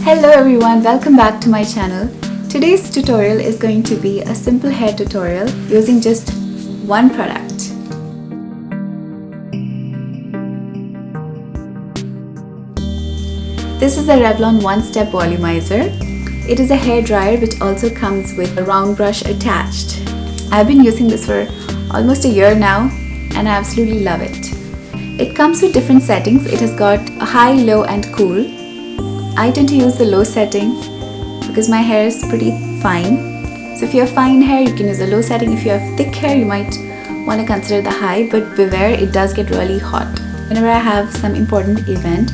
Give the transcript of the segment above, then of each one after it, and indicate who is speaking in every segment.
Speaker 1: Hello everyone, welcome back to my channel. Today's tutorial is going to be a simple hair tutorial using just one product. This is the Revlon One Step Volumizer. It is a hair dryer which also comes with a round brush attached. I've been using this for almost a year now and I absolutely love it. It comes with different settings. It has got a high, low and cool. I tend to use the low setting because my hair is pretty fine. So if you have fine hair, you can use the low setting. If you have thick hair, you might want to consider the high, but beware, it does get really hot. Whenever I have some important event,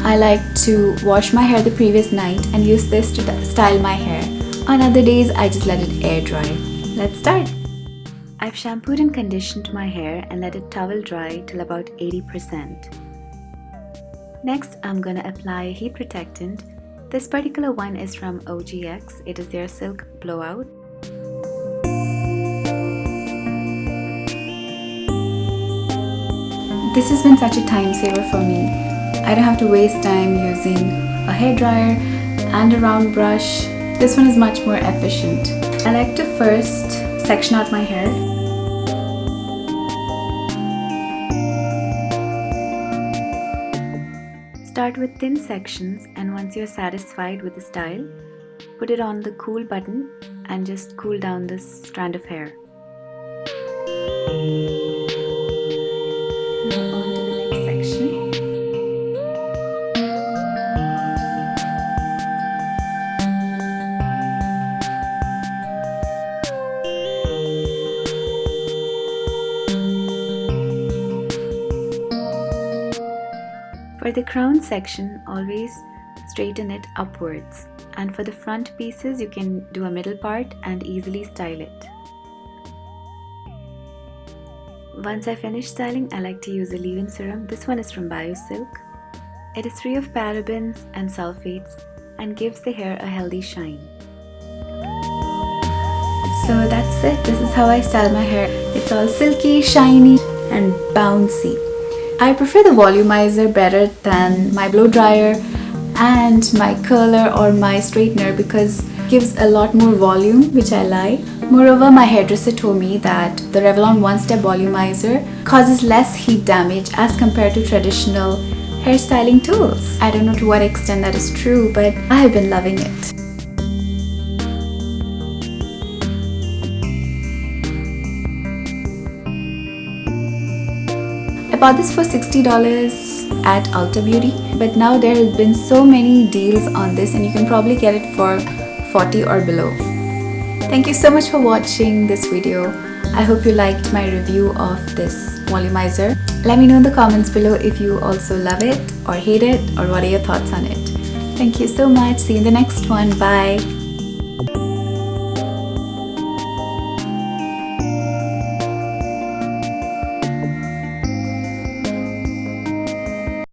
Speaker 1: I like to wash my hair the previous night and use this to style my hair. On other days, I just let it air dry. Let's start. I've shampooed and conditioned my hair and let it towel dry till about 80%. Next, I'm gonna apply a heat protectant. This particular one is from OGX. It is their Silk Blowout. This has been such a time saver for me. I don't have to waste time using a hairdryer and a round brush. This one is much more efficient. I like to first section out my hair. Start with thin sections, and once you're satisfied with the style, put it on the cool button and just cool down this strand of hair. Now on to the next section. For the crown section, always straighten it upwards, and for the front pieces you can do a middle part and easily style it. Once I finish styling, I like to use a leave-in serum. This one is from BioSilk. It is free of parabens and sulfates and gives the hair a healthy shine. So that's it. This is how I style my hair. It's all silky, shiny and bouncy. I prefer the volumizer better than my blow dryer and my curler or my straightener because it gives a lot more volume, which I like. Moreover, my hairdresser told me that the Revlon One Step Volumizer causes less heat damage as compared to traditional hairstyling tools. I don't know to what extent that is true, but I have been loving it. I bought this for $60 at Ulta Beauty, but now there have been so many deals on this and you can probably get it for $40 or below. Thank you so much for watching this video. I hope you liked my review of this volumizer. Let me know in the comments below if you also love it or hate it or what are your thoughts on it. Thank you so much. See you in the next one. Bye.